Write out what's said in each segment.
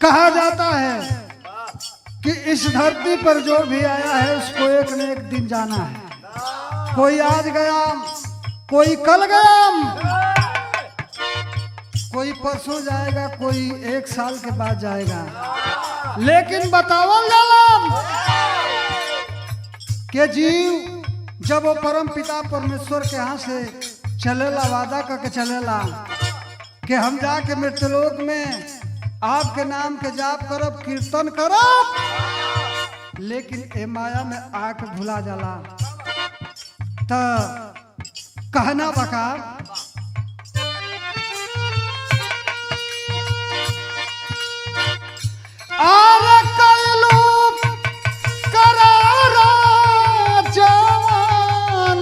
कहा जाता है कि इस धरती पर जो भी आया है उसको एक न एक दिन जाना है। कोई आज गया, कोई कल गया, कोई परसों जाएगा, कोई 1 साल के बाद जाएगा। लेकिन बतावल जाला कि जीव जब वो परम पिता परमेश्वर के यहाँ से चलेला, वादा करके चलेला कि हम जाके मृत्युलोक में आपके नाम के जाप करब, कीर्तन करब, लेकिन ए माया में आके भुला जाला। तो कहना बका आर कइलू करारा जवान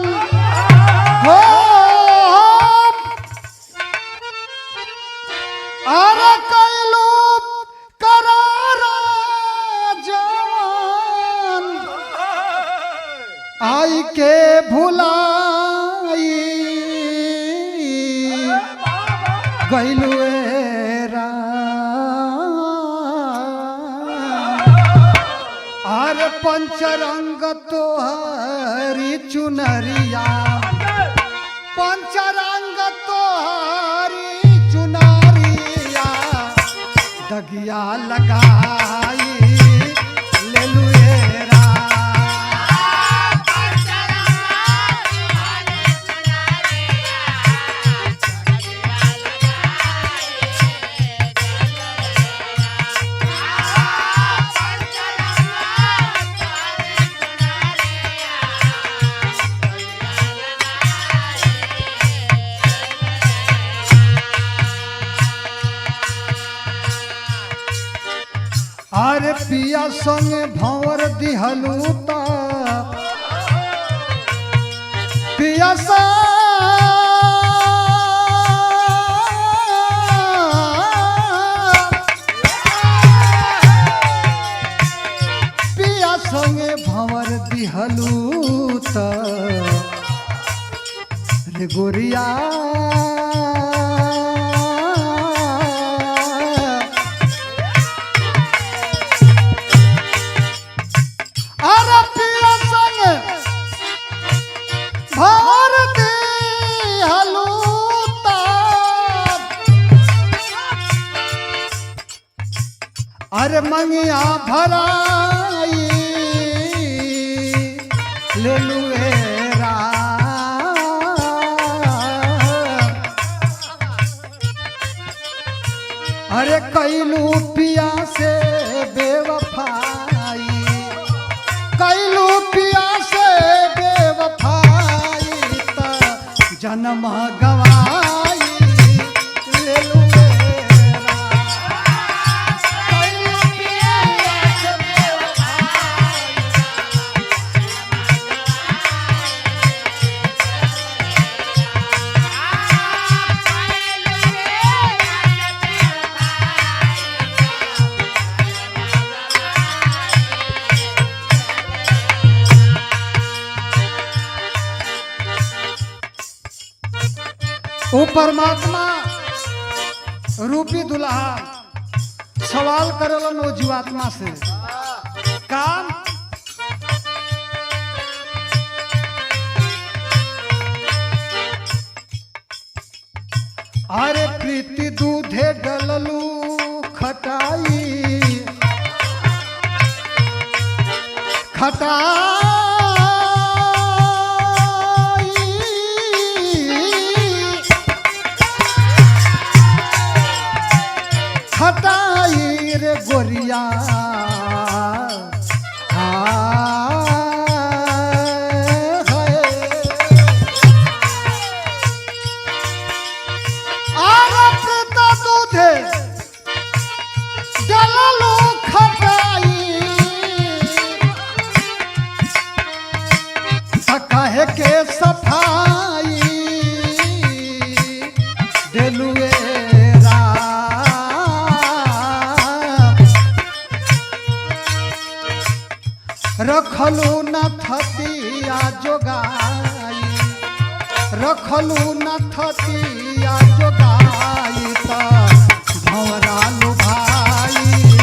हो, आर कइलू करारा जवान आई के भुलाई गइलू पंचरंग तोहरी चुनरिया, पंचरंग तोहरी चुनरिया दगिया लगाई ले लुएरा। अरे पिया संगे भंवर दिहलू ता पिया पिया संगे भंवर दिहलू ता रे गोरिया अरे मंगिया भराई ले लुएरा। अरे कैलू पिया से बेवफाई, कैलू पिया से बेवफाई त जन्म गवाई ले लू। वो परमात्मा रूपी दुल्हा सवाल करेलन वो जीवात्मा से काम अरे प्रीति दूधे डललू खटाई खटाई खटाई रे गोरिया दूधे डललू खटाई कहे के सफाई दिलुए रखलू न थतिया जोगाई, रखलू न थतिया जोगाई त भंवरा लुभाई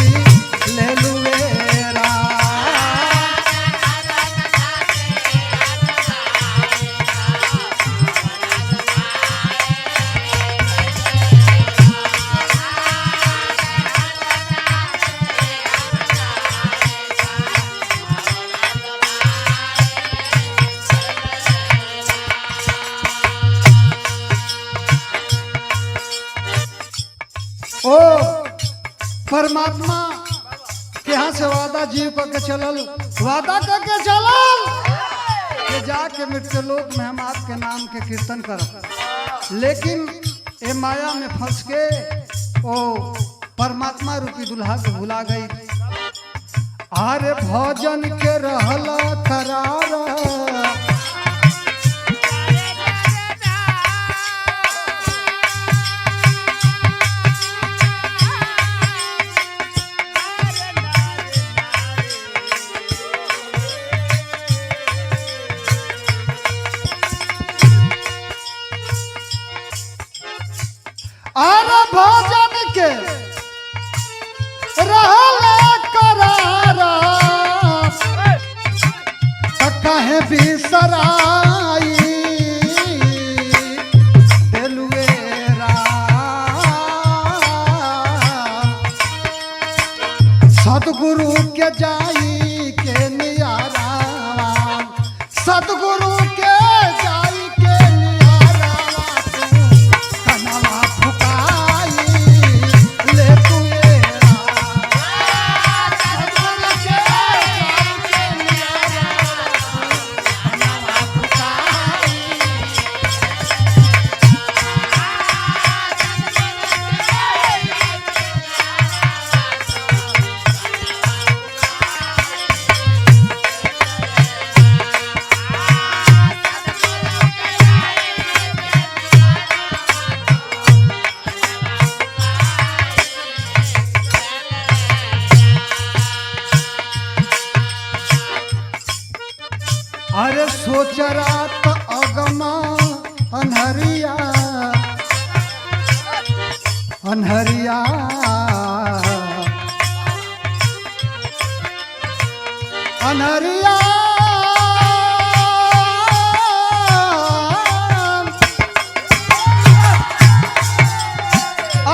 ओ परमात्मा के यहाँ से वादा जीव करके चलल, वादा करके चलल कि जाके मृत्युलोक में हम आपके नाम के कीर्तन करब। लेकिन ए माया में फंस के ओ परमात्मा रूपी दुल्हा के भुला गई। आरे भजन के रहला करार, आरे भजन के रहला करारा, कहे बिसराई दिलवेरा। सतगुरु के जाई के नियारा, सतगुरु के जाई के नियारा, कनवा फुकाई ले तुएरा। सतगुरु के जाई के नियारा, कनवा फुकाई। अरे सोच रात अगमा अनहरिया, अनहरिया अनहरिया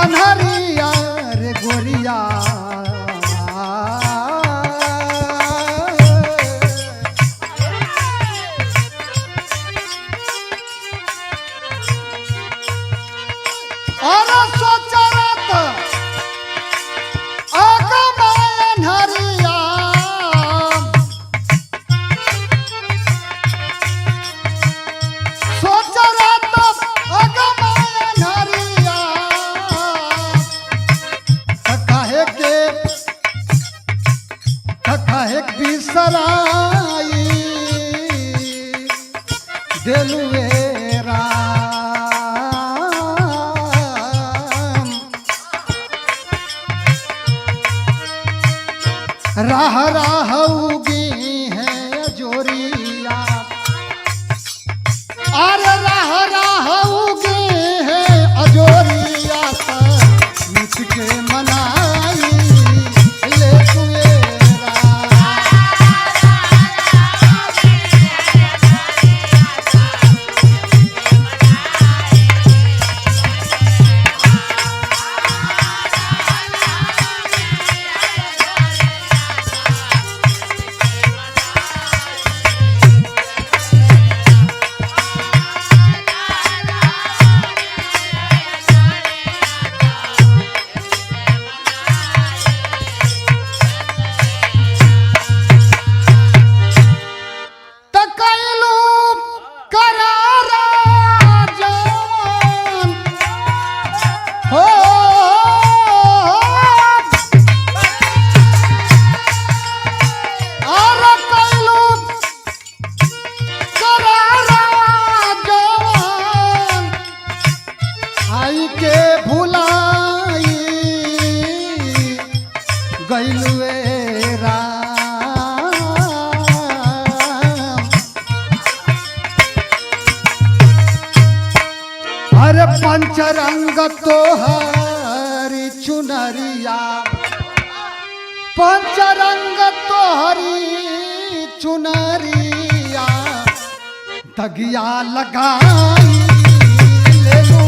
अनहरिया रे गोरिया। और सोच रात अगमा अनहरिया, सोच रात अगमा अनहरिया, काहे बिसराई दिलवेरा। राह राह उगी है जोरिया, अरे राह राह उगी है अजोरिया, मिट के मनाई ले तुएरा। अरे पंचरंग तोहरी चुनरिया, पंचरंग तोहरी चुनरिया, तगिया लगाई ले लो